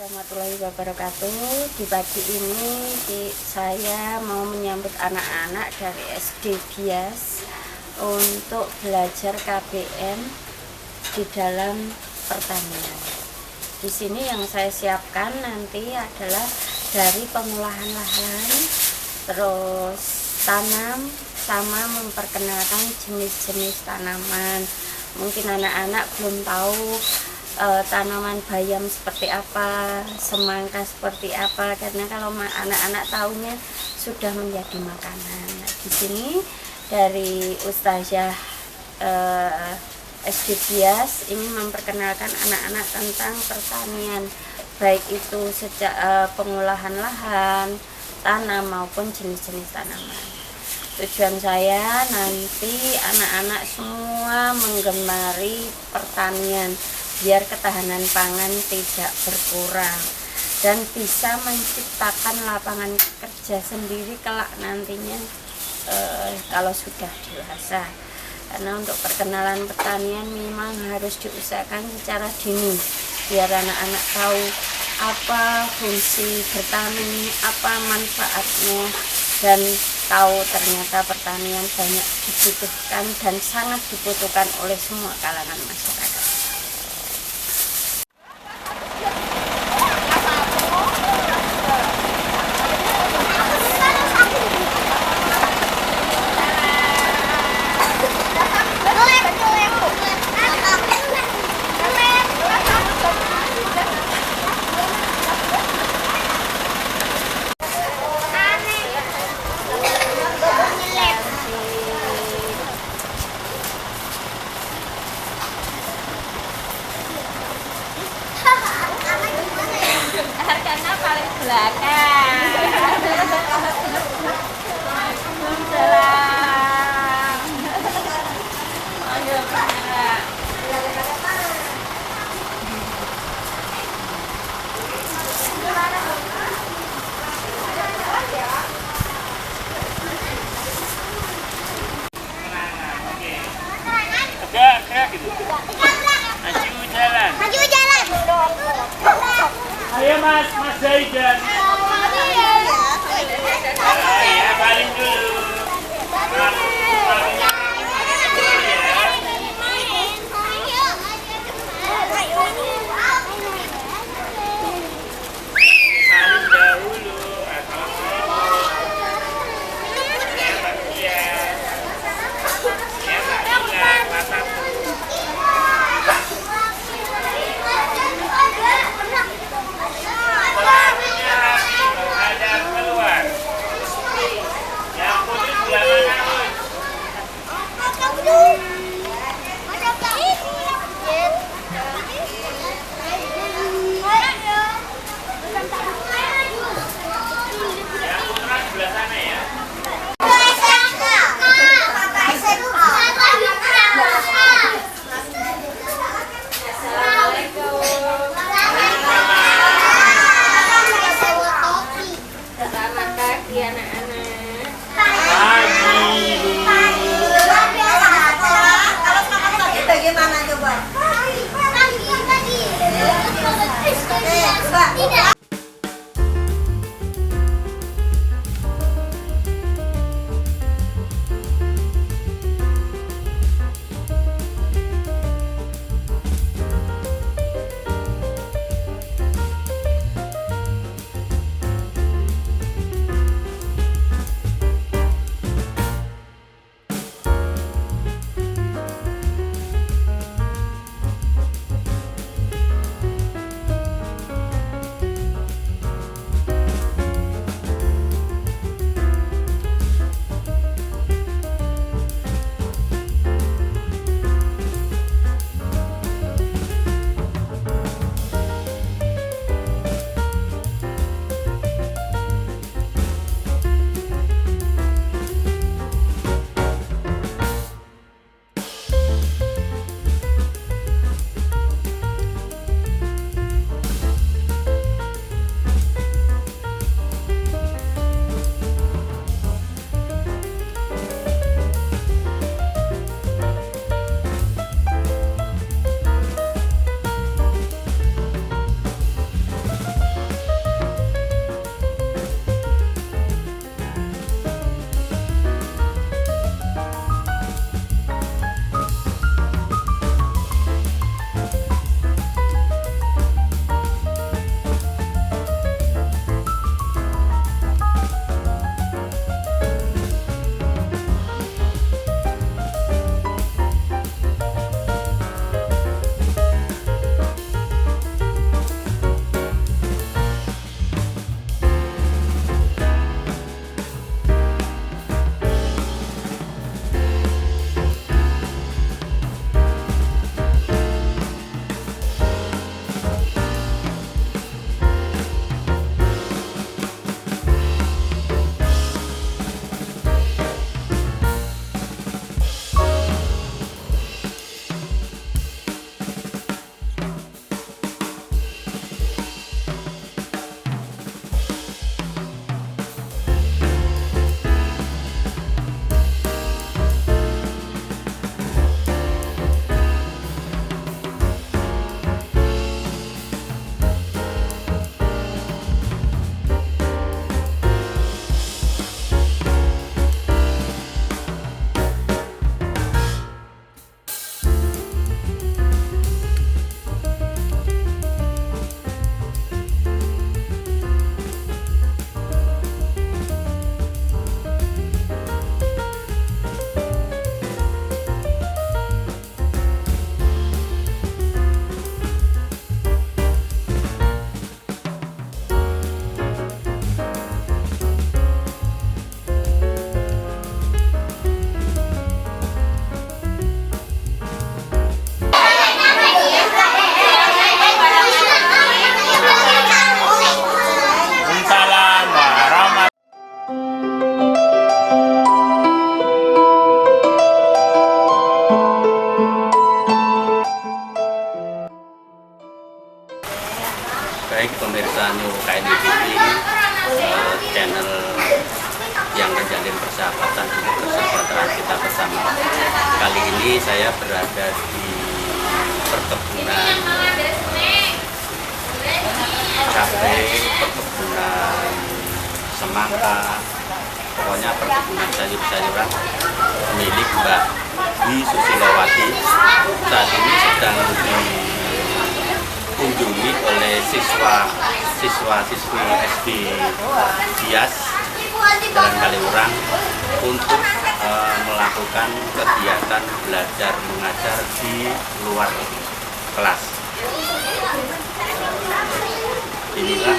warahmatullahi wabarakatuh. Di pagi ini saya mau menyambut anak-anak dari SD Bias untuk belajar KBM di dalam pertanian. Di sini yang saya siapkan nanti adalah dari pengolahan lahan, terus tanam, sama memperkenalkan jenis-jenis tanaman. Mungkin anak-anak belum tahu tanaman bayam seperti apa, semangka seperti apa, karena kalau anak-anak tahunya sudah menjadi makanan. Nah, di sini dari Ustazah SD Bias ini memperkenalkan anak-anak tentang pertanian, baik itu sejak pengolahan lahan, tanam maupun jenis-jenis tanaman. Tujuan saya nanti anak-anak semua menggemari pertanian biar ketahanan pangan tidak berkurang dan bisa menciptakan lapangan kerja sendiri kelak nantinya kalau sudah dewasa. Karena untuk perkenalan pertanian memang harus diusahakan secara dini biar anak-anak tahu apa fungsi bertani, apa manfaatnya, dan tahu ternyata pertanian banyak dibutuhkan dan sangat dibutuhkan oleh semua kalangan masyarakat. Harganya paling belakang. Salam. Ayo, Pak. Gerak gitu. Maju jalan. Maju jalan. Ayo Mas Zaidan. Ya, paling dulu. Paling dahulu. Bagaimana coba? Tidak. Baik pemirsa New KND TV, channel yang menjalin persahabatan untuk kesejahteraan kita bersama. Kali ini saya berada di perkebunan cabai, perkebunan semangka, pokoknya perkebunan sayur-sayuran milik Mbak Dwi Susilowati. Saat ini sedang dikunjungi oleh siswa-siswi SD Bias Jalan Kaliurang untuk melakukan kegiatan belajar mengajar di luar kelas. Inilah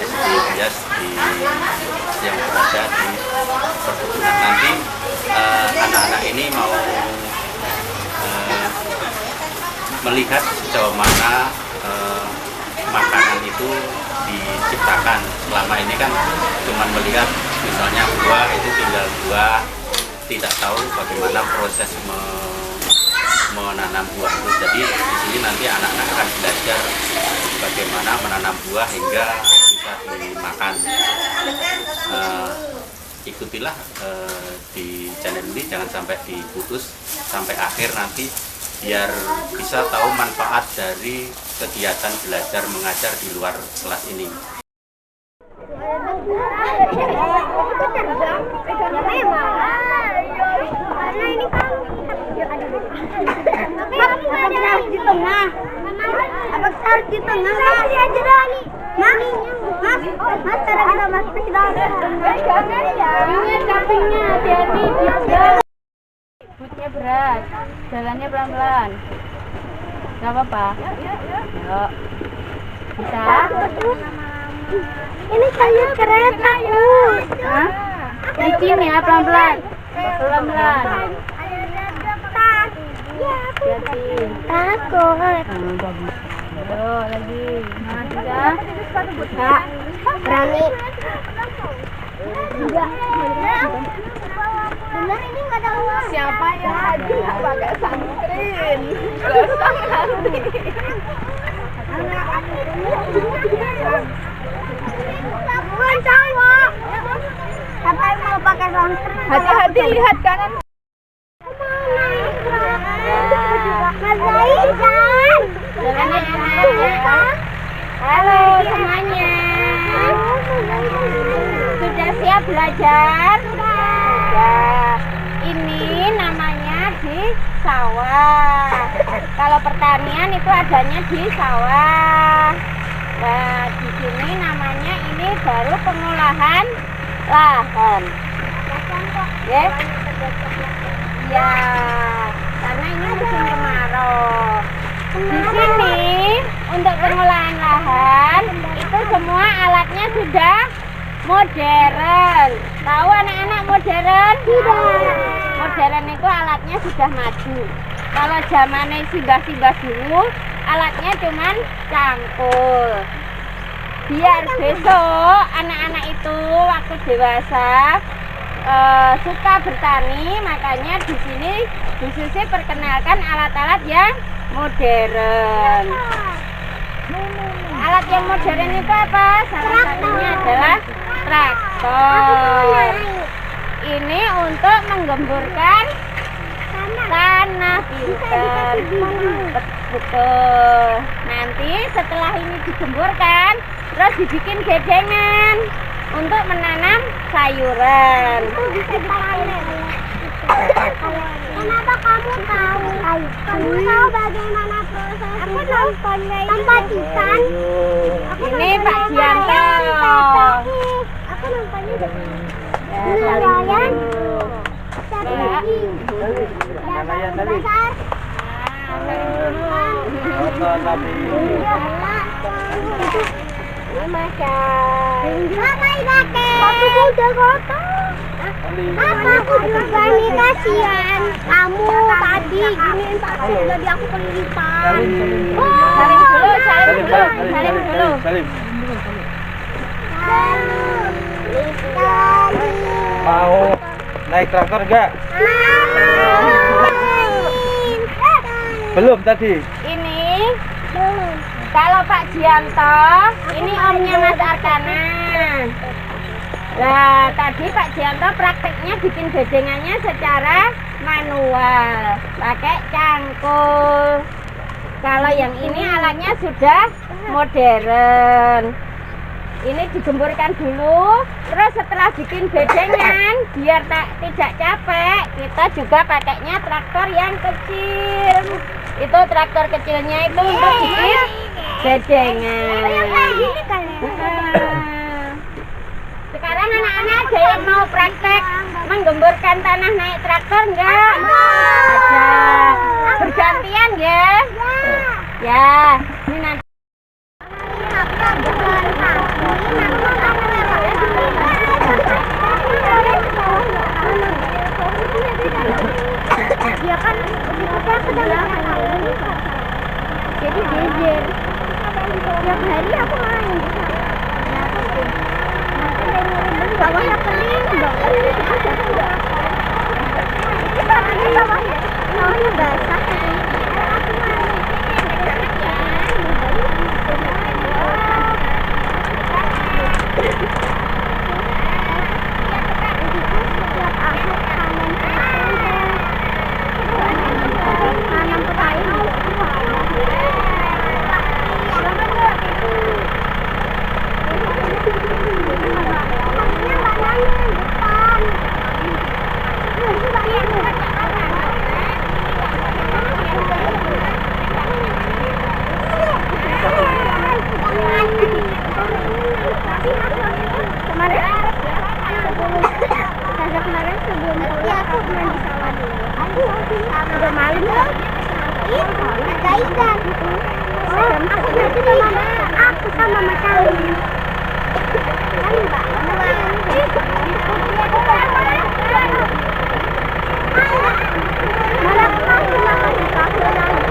SD Bias yang berada di perkebunan. Nanti anak-anak ini mau melihat sejauh mana makanan itu diciptakan. Selama ini kan cuma melihat misalnya buah itu tinggal buah, tidak tahu bagaimana proses menanam buah itu. Jadi di sini nanti anak-anak akan belajar bagaimana menanam buah hingga bisa dimakan. Ikutilah di channel ini, jangan sampai diputus sampai akhir nanti biar bisa tahu manfaat dari kegiatan belajar mengajar di luar kelas ini. Butnya berat, jalannya pelan-pelan. Gak apa-apa. Yuk. Bisa? Ini kayu kereta. Hah? Licin ya, pelan-pelan. Pelan-pelan. Hati-hati. Takut. Ayo, lagi. Nah, sudah. Enggak. Berani. Enggak. Bener ini nggak ada uang. Siapa yang haji pakai santrin? Gosong nanti. Bukan cowok. Siapa yang mau pakai santri? Hati-hati, lihat kanan. Mas Zaidan. Jalannya enak ya. Halo semuanya. Sudah siap belajar? Sudah. Ini namanya di sawah. Kalau pertanian itu adanya di sawah. Nah, di sini namanya ini baru pengolahan lahan. Ya? Ya, karena ini musim kemarau. Di sini untuk pengolahan lahan itu semua alatnya sudah modern. Tahu anak-anak modern? Tidak. Modern itu alatnya sudah maju. Kalau zamannya singgah-singgah dulu, alatnya cuman cangkul. Biar besok anak-anak itu waktu dewasa suka bertani, makanya di sini Bu Susi perkenalkan alat-alat yang modern. Alat yang modern itu apa? Salah satunya adalah traktor. Ini untuk menggemburkan tanah, pintar. Betul. Nanti setelah ini digemburkan, terus dibikin gedengan untuk menanam sayuran. Kenapa kamu tahu? Kamu tahu bagaimana proses? Aku nontonnya tempat ikan. Ini Pak Gianto. Aku nontonnya dari Kalian namanya tadi. Mama Idake. Aku udah kotor. Apa aku juga nih kasihan. Kamu tadi giniin pasir jadi aku kelilipan. salim dulu, salim dulu, salim dulu. Mau naik traktor enggak? Belum tadi? Ini Belum. Kalau Pak Jianto, ini omnya Mas Arkana. Nah, tadi Pak Jianto prakteknya bikin bedengannya secara manual, pakai cangkul. Kalau yang ini alatnya sudah modern. Ini digemburkan dulu, terus setelah bikin bedengan, biar tidak capek, kita juga pakainya traktor yang kecil. Itu traktor kecilnya itu untuk bikin bedengan. Sekarang anak-anak ada yang mau praktek menggemburkan tanah naik traktor enggak? Ada. Bergantian ya? Ya. Ini nanti. Dia kan jadi jejer. Tiap hari aku main. Bawahnya kering dong. Bawahnya basah. Kemarin sebelum kuliah aku main di sawah dulu. Udah malam ya? Ada ikan. Aku berarti sama aku sama Mas Kali. Malah aku makan di kafe lagi.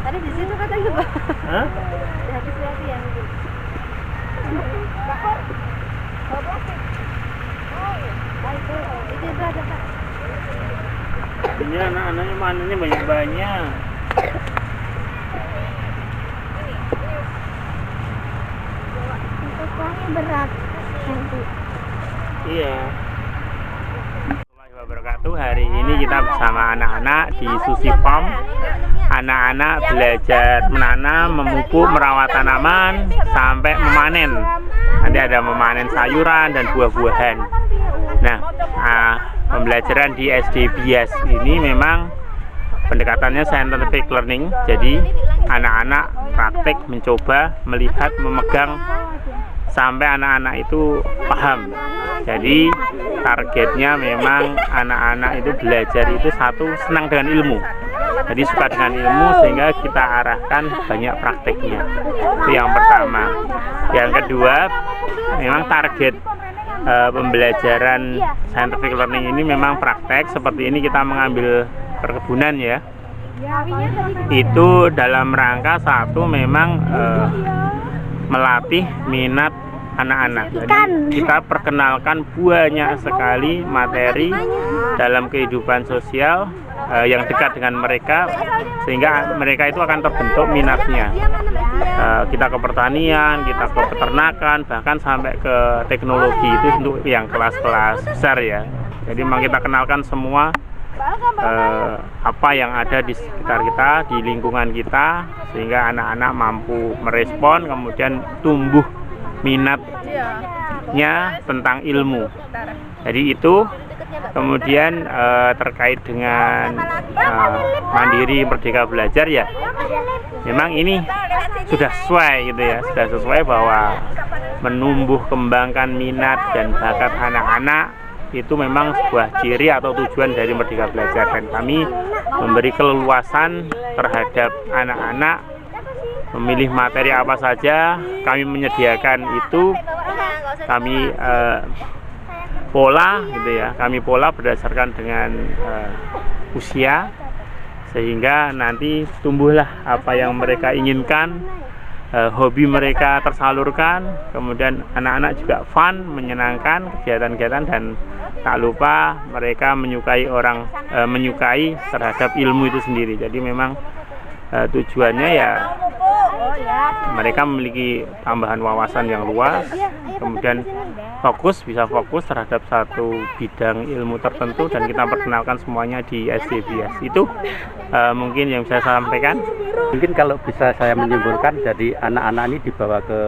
Tadi di situ katanya, Pak. Hah? Habis latihan. Itu ada, Pak. Ini anak-anaknya manennya banyak-banyak. Untuk uangnya berat. Nanti. Iya. Assalamualaikum wabarakatuh. Hari ini kita bersama anak-anak di Susi Pom. Anak-anak belajar menanam, memupuk, merawat tanaman sampai memanen. Nanti ada memanen sayuran dan buah-buahan. Nah, pembelajaran di SD Bias ini memang pendekatannya scientific learning. Jadi anak-anak praktik mencoba melihat, memegang sampai anak-anak itu paham. Jadi targetnya memang anak-anak itu belajar itu satu, senang dengan ilmu. Jadi suka dengan ilmu sehingga kita arahkan banyak prakteknya. Itu yang pertama. Yang kedua, memang target pembelajaran scientific learning ini memang praktek. Seperti ini kita mengambil perkebunan ya. Itu dalam rangka satu memang melatih minat anak-anak. Jadi kita perkenalkan banyak sekali materi dalam kehidupan sosial yang dekat dengan mereka, sehingga mereka itu akan terbentuk minatnya. Kita ke pertanian, kita ke peternakan, bahkan sampai ke teknologi, itu untuk yang kelas-kelas besar ya. Jadi memang kita kenalkan semua apa yang ada di sekitar kita, di lingkungan kita, sehingga anak-anak mampu merespon, kemudian tumbuh minatnya tentang ilmu. Jadi itu. Kemudian terkait dengan mandiri merdeka belajar ya, memang ini sudah sesuai gitu ya, sudah sesuai bahwa menumbuh kembangkan minat dan bakat anak-anak itu memang sebuah ciri atau tujuan dari merdeka belajar, dan kami memberi keleluasan terhadap anak-anak memilih materi apa saja. Kami menyediakan itu kami pola gitu ya, kami pola berdasarkan dengan usia, sehingga nanti tumbuhlah apa yang mereka inginkan, hobi mereka tersalurkan, kemudian anak-anak juga fun, menyenangkan kegiatan-kegiatan, dan tak lupa mereka menyukai terhadap ilmu itu sendiri. Jadi memang tujuannya ya mereka memiliki tambahan wawasan yang luas, kemudian bisa fokus terhadap satu bidang ilmu tertentu, dan kita perkenalkan semuanya di SDBS. Itu mungkin yang bisa saya sampaikan. Mungkin kalau bisa saya menyimpulkan, jadi anak-anak ini dibawa ke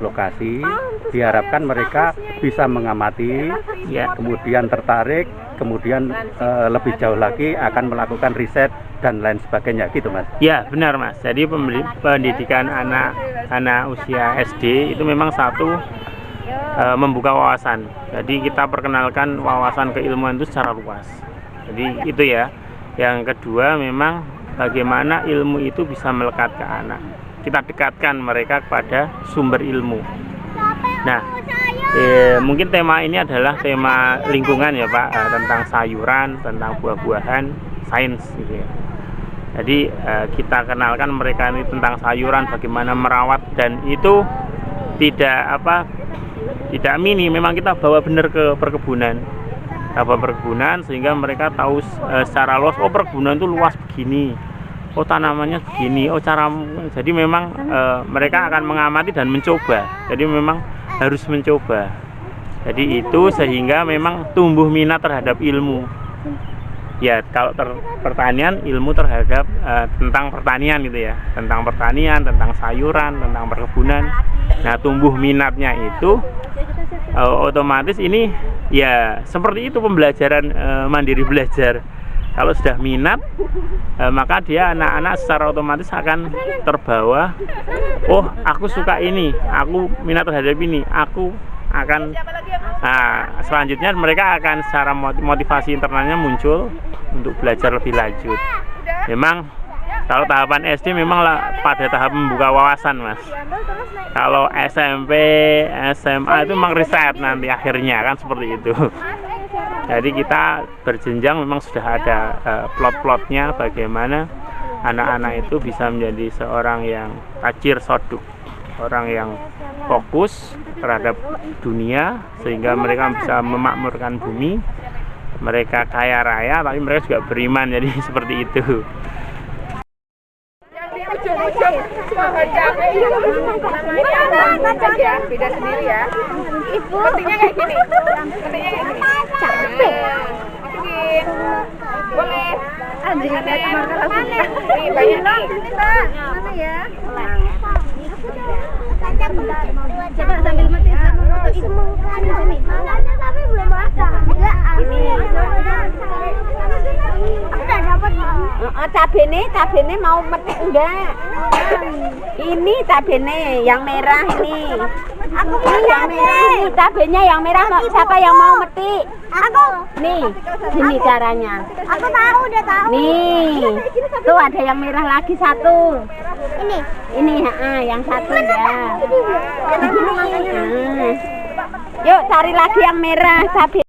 lokasi, diharapkan mereka bisa mengamati, Ya. kemudian tertarik, kemudian lebih jauh lagi akan melakukan riset dan lain sebagainya, gitu Mas. Ya, benar Mas. Jadi pendidikan anak usia SD itu memang satu membuka wawasan. Jadi kita perkenalkan wawasan keilmuan itu secara luas. Jadi itu ya. Yang kedua memang bagaimana ilmu itu bisa melekat ke anak. Kita dekatkan mereka kepada sumber ilmu. Nah, mungkin tema ini adalah tema lingkungan ya Pak, tentang sayuran, tentang buah-buahan, sains gitu ya. Jadi kita kenalkan mereka ini tentang sayuran, bagaimana merawat, dan itu tidak mini, memang kita bawa benar ke perkebunan. Kita bawa perkebunan sehingga mereka tahu secara luas, oh perkebunan itu luas begini, oh tanamannya begini, oh cara. Jadi memang mereka akan mengamati dan mencoba. Jadi memang harus mencoba. Jadi itu sehingga memang tumbuh minat terhadap ilmu. Ya, kalau pertanian, ilmu terhadap tentang pertanian gitu ya, tentang pertanian, tentang sayuran, tentang perkebunan. Nah, tumbuh minatnya itu otomatis ini ya seperti itu pembelajaran mandiri belajar. Kalau sudah minat, maka dia anak-anak secara otomatis akan terbawa. Oh, aku suka ini, aku minat terhadap ini, aku akan. Nah, selanjutnya mereka akan secara motivasi internalnya muncul untuk belajar lebih lanjut. Memang kalau tahapan SD memang pada tahap membuka wawasan Mas. Kalau SMP, SMA itu memang riset nanti akhirnya kan seperti itu. Jadi kita berjenjang memang sudah ada plot-plotnya bagaimana anak-anak itu bisa menjadi seorang yang tajir soduk, orang yang fokus terhadap dunia sehingga mereka bisa memakmurkan bumi. Mereka kaya raya tapi mereka juga beriman, jadi seperti itu. Beda sendiri ya. Pentingnya kayak gini. Pentingnya kayak gini. Capek. Bikin. Boleh. Anjingnya mana? Nih banyak nih. Mana ya? Coba sambil mati sama foto ibu. Sini. Tapi belum ada. Ini. Aku udah dapat. Cabene mau metik enggak? Ini cabene yang merah ini. Aku Ini yang merah ini, cabenya yang merah. Siapa yang mau metik? Aku. Nih, gini caranya. Aku tahu, udah tahu. Nih, tuh ada yang merah lagi satu. Ini. Yang satu ya. Yuk cari lagi yang merah cabe.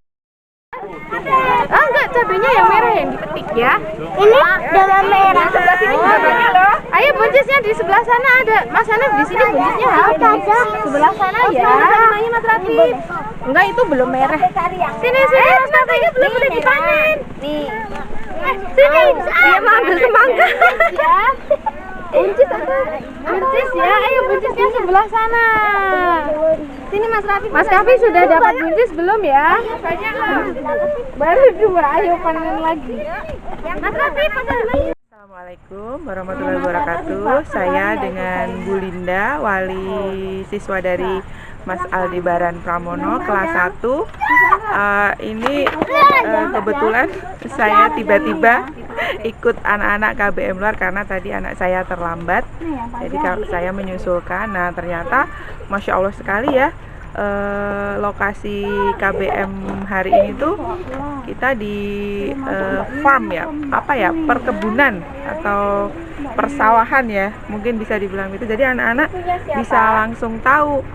Oh enggak, cabenya yang merah yang dipetik ya. Ini dengan merah. Sebelah sini juga banyak loh. Ayo buncisnya di sebelah sana ada. Mas Hanif di sini buncisnya habis. Sebelah sana ya. Namanya Mas Rafi. Enggak, itu belum merah. Sini Mas Rafi belum boleh dipanen. Nih. Sini. Dia mau ambil semangka. Buncis apa? Buncis ya. Ayo buncisnya sebelah sana. Sini Mas Rafi. Mas Rafi sudah dapat buncis belum ya? Banyak loh. Baru 2. Ayo panen lagi. Mas Rafi panen lagi. Assalamualaikum warahmatullahi wabarakatuh. Saya dengan Bu Linda, wali siswa dari Mas Aldebaran Pramono kelas 1. Ini kebetulan saya tiba-tiba ikut anak-anak KBM luar karena tadi anak saya terlambat. Jadi saya menyusulkan. Nah, ternyata Masya Allah sekali ya. Lokasi KBM hari ini tuh kita di farm ya, perkebunan atau persawahan ya, mungkin bisa dibilang gitu. Jadi anak-anak bisa langsung tahu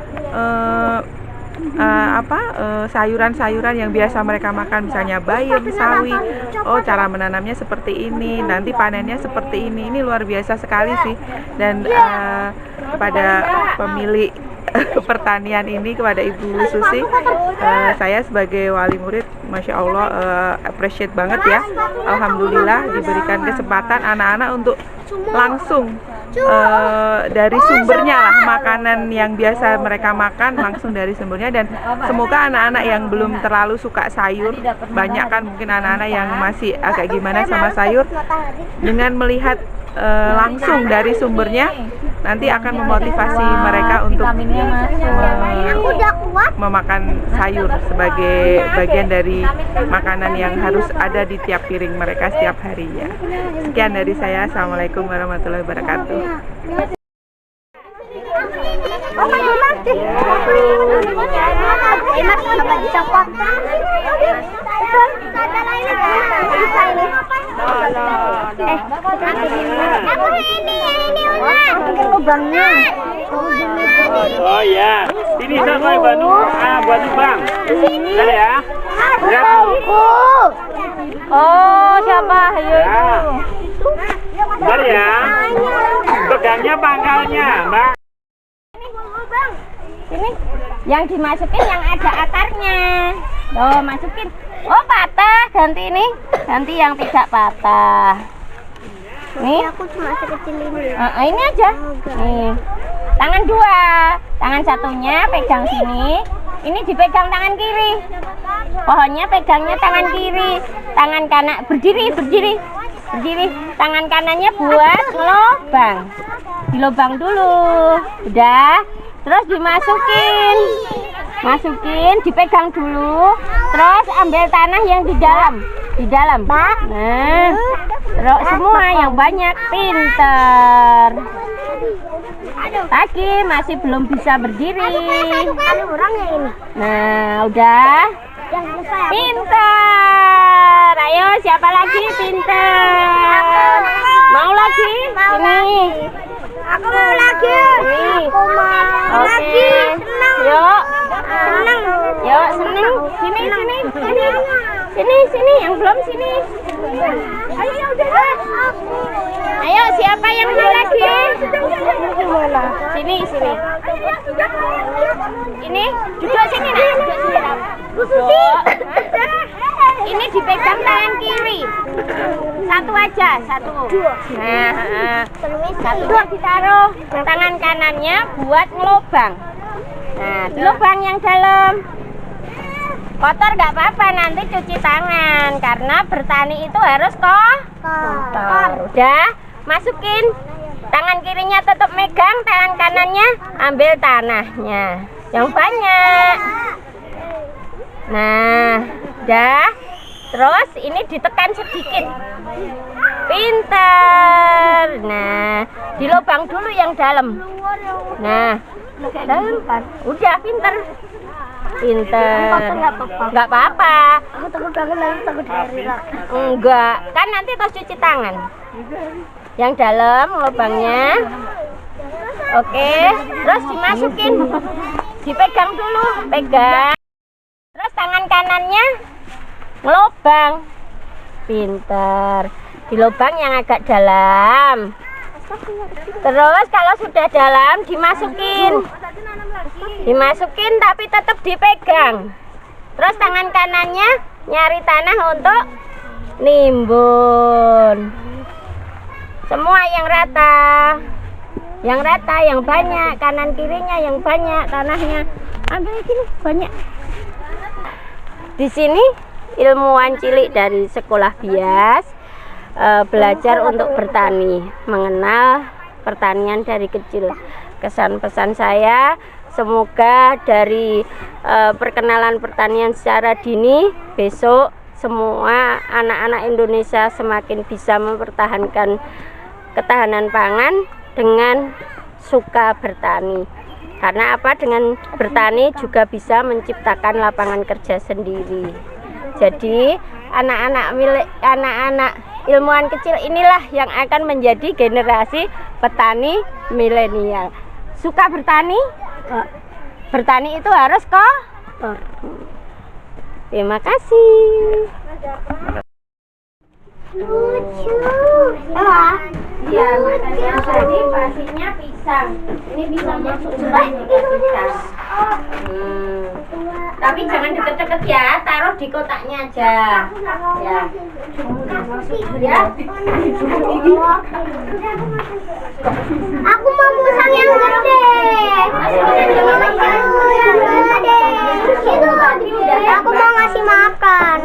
sayuran-sayuran yang biasa mereka makan, misalnya bayam, sawi. Oh, cara menanamnya seperti ini, nanti panennya seperti ini. Ini luar biasa sekali sih. Dan kepada pemilik pertanian ini, kepada Ibu Susi, saya sebagai wali murid, Masya Allah, appreciate banget ya. Alhamdulillah diberikan kesempatan anak-anak untuk langsung dari sumbernya lah, makanan yang biasa mereka makan langsung dari sumbernya. Dan semoga anak-anak yang belum terlalu suka sayur, banyak kan mungkin anak-anak yang masih agak gimana sama sayur, dengan melihat langsung dari sumbernya nanti akan memotivasi mereka untuk memakan sayur sebagai bagian dari makanan yang harus ada di tiap piring mereka setiap harinya. Sekian dari saya. Assalamualaikum warahmatullahi wabarakatuh. Oh ya, sini saya buat lubang. Ada ya? Oh, siapa? Ayo Ya. Bentar ya. Pegangnya pangkalnya, Mbak. Sini, yang dimasukin yang ada akarnya. Oh, masukin. Oh, patah. Ganti ini. Ganti yang tidak patah. Nih. Aku cuma sekecil ini. Ini aja. Nih. Tangan dua. Tangan satunya pegang sini. Ini dipegang tangan kiri. Pohonnya pegangnya tangan kiri. Tangan kanan berdiri. Tangan kanannya buat ngelobang. Dilobang dulu. Udah. Terus dimasukin. Dipegang dulu. Terus ambil tanah yang di dalam. Nah, terus semua yang banyak. Pinter. Lagi masih belum bisa berdiri. Nah, udah. Pinter. Ayo, siapa lagi pinter? Mau lagi? Ini. Aku mau lagi. Ini. Aku mau Oke. lagi. Senang. Yuk. Senang. Yuk, seneng. Sini. Yang belum sini. Ayo udah. Ayo, siapa yang mau lagi? Sini. Ini duduk sini, Nak. Duduk. Ini dipegang tangan kiri. Satu aja, satu. Nah, satunya ditaruh tangan kanannya buat ngelobang. Nah, lubang yang dalam. Kotor nggak apa-apa, nanti cuci tangan karena bertani itu harus kotor. Udah, masukin. Tangan kirinya tetap megang, tangan kanannya ambil tanahnya yang banyak. Nah, udah. Terus ini ditekan sedikit. Pinter. Nah, dilobang dulu yang dalam. Nah, dalam. Udah pinter. Nggak apa-apa. Aku takut banget lagi, takut hari. Enggak, kan nanti terus cuci tangan. Yang dalam lubangnya. Oke, terus dimasukin. Dipegang dulu, pegang. Terus tangan kanannya ngelobang. Pinter. Di lubang yang agak dalam. Terus kalau sudah dalam dimasukin tapi tetap dipegang. Terus tangan kanannya nyari tanah untuk nimbun. Semua yang rata, yang banyak, kanan kirinya yang banyak tanahnya. Ambil gini banyak. Di sini ilmuwan cilik dari sekolah bias belajar untuk bertani, mengenal pertanian dari kecil. Kesan pesan saya, semoga dari perkenalan pertanian secara dini, besok semua anak-anak Indonesia semakin bisa mempertahankan ketahanan pangan dengan suka bertani. Karena apa? Dengan bertani juga bisa menciptakan lapangan kerja sendiri. Jadi anak-anak ilmuwan kecil inilah yang akan menjadi generasi petani milenial. Suka bertani? Bertani itu harus motor. Terima kasih. Lucu. Iya, makanya tadi pastinya pisang. Ini bisa masuk semuanya pisang. Tapi jangan deket-deket ya, taruh di kotaknya aja. Ya. Ya. Aku mau pisang yang gede. Aku mau ngasih makan.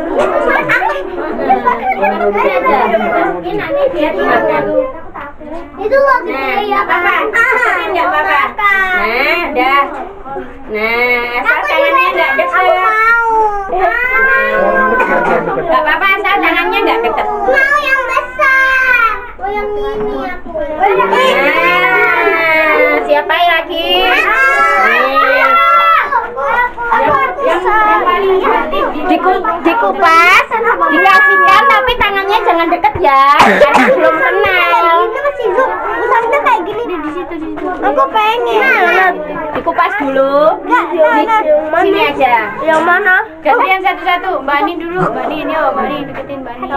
Mungkin nanti dia dimakan. Itu loh gede Nah, ya, nggak apa-apa. Nggak apa-apa. Nah, dah. Nah, asal tangannya nggak deket. Nggak apa-apa, asal tangannya nggak deket. Mau yang besar. Mau yang ini aku. Nah, siapa lagi? Yang paling cantik dikupas, dikasihkan tapi tangannya jangan deket ya, karena belum kenal. Ini masih busanya kayak gini di situ. Aku pengen. Dikupas dulu. Sini aja. Yang mana? Gantian satu-satu. Mbak Ani dulu. Mbak Ani, yuk. Mbak Ani deketin Mbak Ani.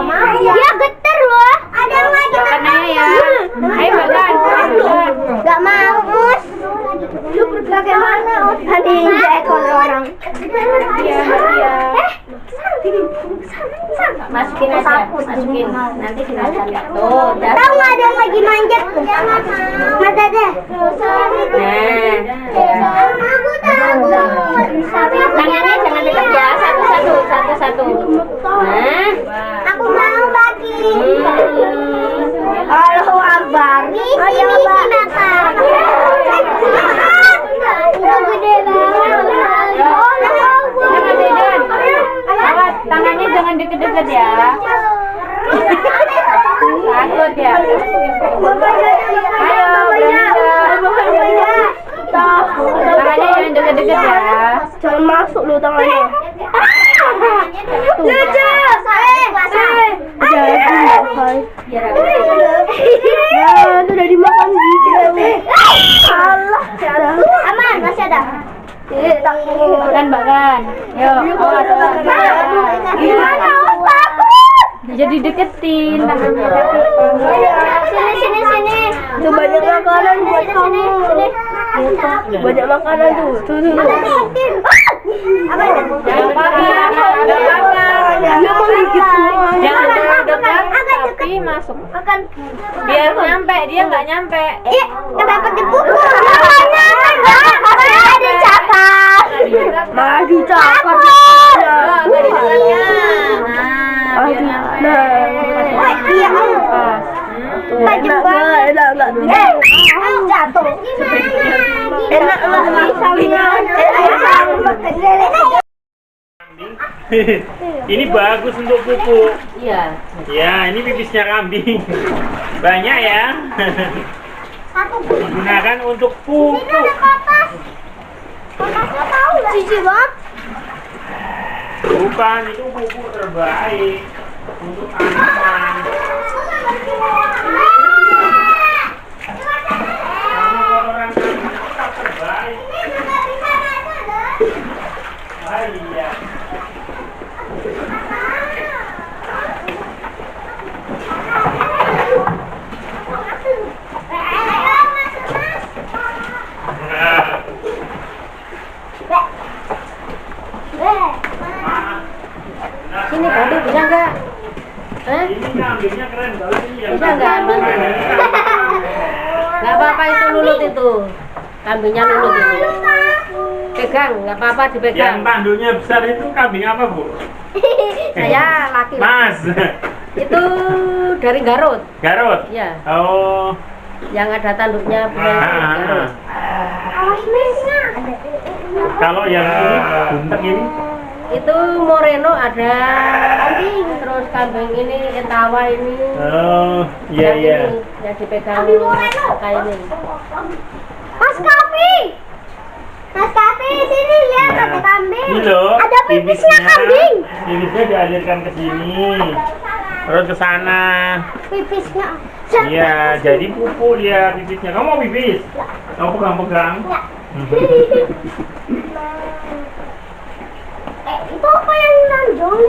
Dia getar loh. Ada yang lagi Makan aja ya. Ayo makan. Gak mau, Mus. Bagaimana? Tadi ekor orang. Iya. Masukin aja. Masukin. Nanti dimakan. Tuh. Udah. Tahu nggak ada yang lagi manjat? Mas Dede. Nah. Aku tahu. Tangannya jangan dekat ya. Satu-satu. Nah. Aku mau bagi. Allahu Akbar. Ini makan. Itu gede banget. Awas, tangannya jangan deket-deket ya. Takut ya. Ayo, tangannya jangan deket-deket ya. Jangan masuk lu tangannya. Sudah dimakan Allah. Aman, masih ada. Makan. Yuk, awas. Gimana? Jadi deketin. Sini. Tuh banyak makanan buat kamu. Banyak makanan tuh. Jangan apa-apa. Dia mau gigit semua. Jangan dekat, tapi masuk. Biar nyampe, dia nggak nyampe. Kenapa dipukul? Dicakar. Malah dicakar. Nggak di dekatnya. Nah, biar nyampe. Iya. Tajam banget. Jatuh. Enak lagi sambil. Ini bagus untuk pupuk. Iya. Ya, ini pipisnya kambing. Banyak ya. Digunakan untuk pupuk. Kapas tahu lah. Cici banget. Bukan, itu pupuk terbaik untuk tanaman. Kamu kotoran tanaman tetap terbaik. Ah, iya. Sini bantu bisa nggak? Ini kambingnya keren banget ini yang Bisa nggak bantu? Nggak apa-apa itu lulut itu. Kambingnya lulut itu. Pegang, nggak apa-apa yang dipegang. tanduknya besar itu kambing apa, Bu? Saya laki. Mas. Itu dari Garut. Garut. Ya, Oh. yang ada tanduknya benar Garut. Kalau yang ini buntek ini Itu Moreno ada, terus kambing ini Etawa ini. oh iya yang iya ini, yang dipegang kayak ini. Mas Kapi, sini lihat ada kambing. ini loh Ada pipisnya kambing. pipisnya dialirkan ke sini terus ke sana. Pipisnya. Iya, jadi pupuk dia pipisnya. Kamu mau pipis? Kamu pegang-pegang. Aku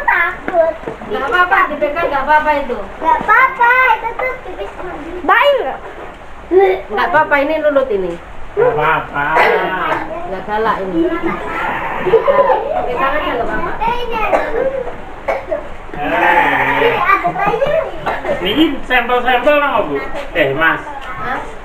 takut. Nggak apa-apa, dipegang nggak apa-apa itu. Nggak apa-apa, itu tuh tipis. Baik nggak? Nggak apa-apa, ini lulut ini. Nggak apa-apa. Nggak galak ini. Pegang aja nggak apa-apa. Ada tadi. Ini sampel-sampel nggak Bu? Mas,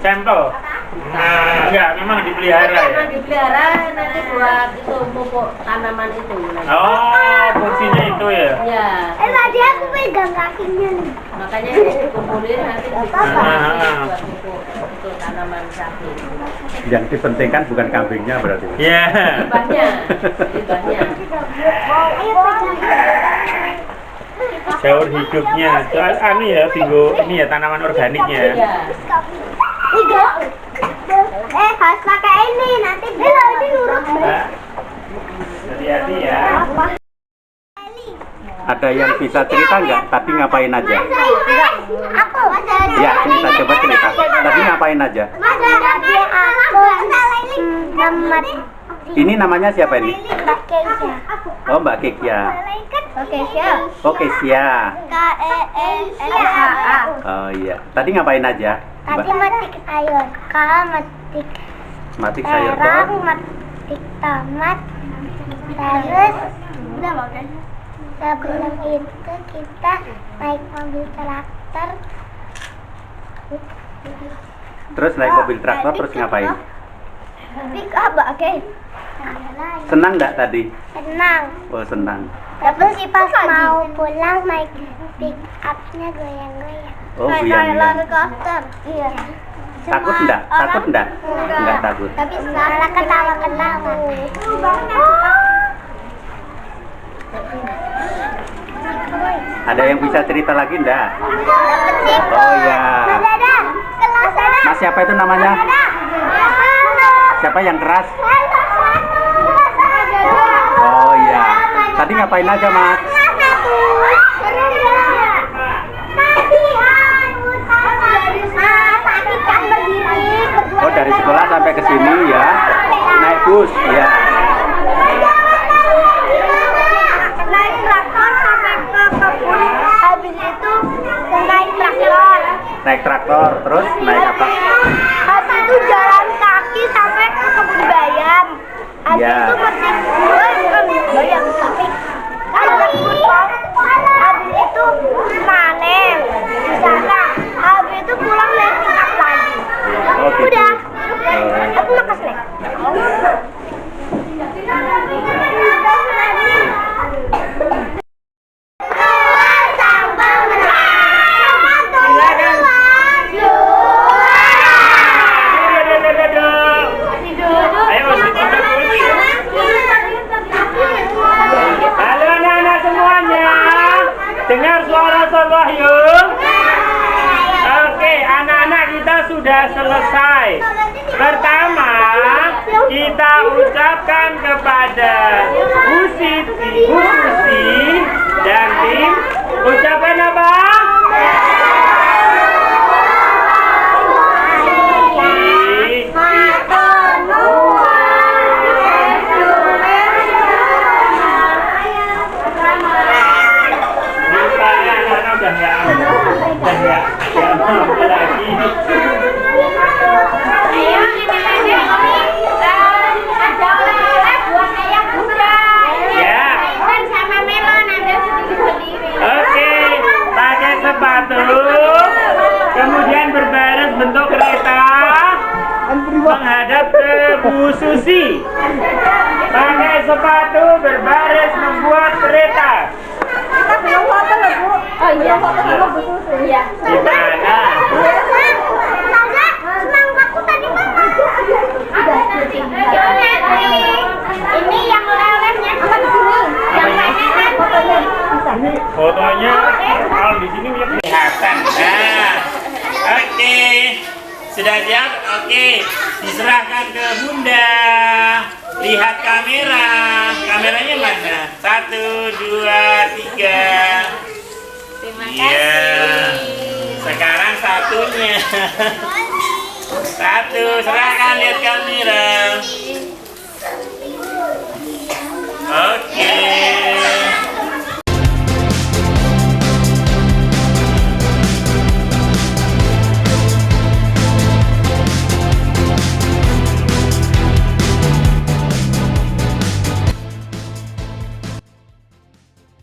sampel. Nah, enggak, memang dipelihara ya? Memang dipelihara nanti buat itu pupuk tanaman itu. Oh, fungsinya itu ya? Ya. Tadi aku pegang kakinya nih. Makanya ini dikumpulin nanti buat pupuk untuk tanaman sapi. Yang dipentingkan bukan kambingnya berarti. Iya. Libahnya. Ayo pegang. Daur hidupnya. Soal anu ya, tinggu ini ya tanaman organiknya. Iya. Tiga. Harus pakai ini nanti ini nurut. Hati-hati ya. Ada yang bisa cerita nggak? Tadi ngapain aja? Aku. Ya, cerita, coba cerita. Tadi ngapain aja? Tadi aku namat. Ini namanya siapa ini? Mbak Keisha. Oh, Mbak Kekia. Oke, siap. Oh, Kesia. KESHA. Oh iya. Tadi ngapain aja? Tadi matik sayur, matik Matik sayur terang, kok. matik tomat. Terus sebelum itu kita naik mobil traktor. Terus naik mobil traktor terus ngapain? Pick up, oke. Senang nggak tadi? Senang. Oh, senang. Terus pas mau pulang naik pick up-nya goyang-goyang. Oh, goyang-goyang. Helikopter. Iya. Takut enggak? Takut enggak? Enggak takut. Tapi malah ketawa-ketawa. Ada yang bisa cerita lagi enggak? Dapet sih. Oh ya. Ada. Kelas ada. Mas siapa itu namanya? Siapa yang keras? Oh iya. Tadi ngapain aja, Mas? Oh, dari sekolah sampai ke sini ya. Naik bus ya. Naik traktor sampai ke kebun. Habis itu naik traktor. Naik traktor terus naik apa? Habis itu jalan kaki sampai ke kebun bayam. Habis Ya. itu metik bayam tapi habis itu panen di sana. Habis itu pulang naik pickup lagi. Oh, gitu. Udah. Aku makan snack. Ayo masuk ke bus. Halo anak-anak semuanya. Dengar suara Allah yuk. Oke, anak-anak kita sudah selesai. Pertama, kita ucapkan kepada Bu Siti, Bu Susi, dan tim. Ucapan apa? Kemudian berbaris bentuk kereta menghadap ke Bu Susi. Pakai sepatu berbaris membuat kereta. Kita belum foto loh, Bu. Oh iya, foto sama Bu Susi. Iya. Di mana? Semangkaku tadi mana? Ini yang oleh-olehnya apa di sini? Yang lainnya kan fotonya bisa. Fotonya kalau di sini punya kelihatan. Nah, oke, sudah siap? Oke, diserahkan ke Bunda. Lihat kamera. Kameranya mana? 1, 2, 3. Iya. Sekarang satunya. 1, serahkan lihat kamera.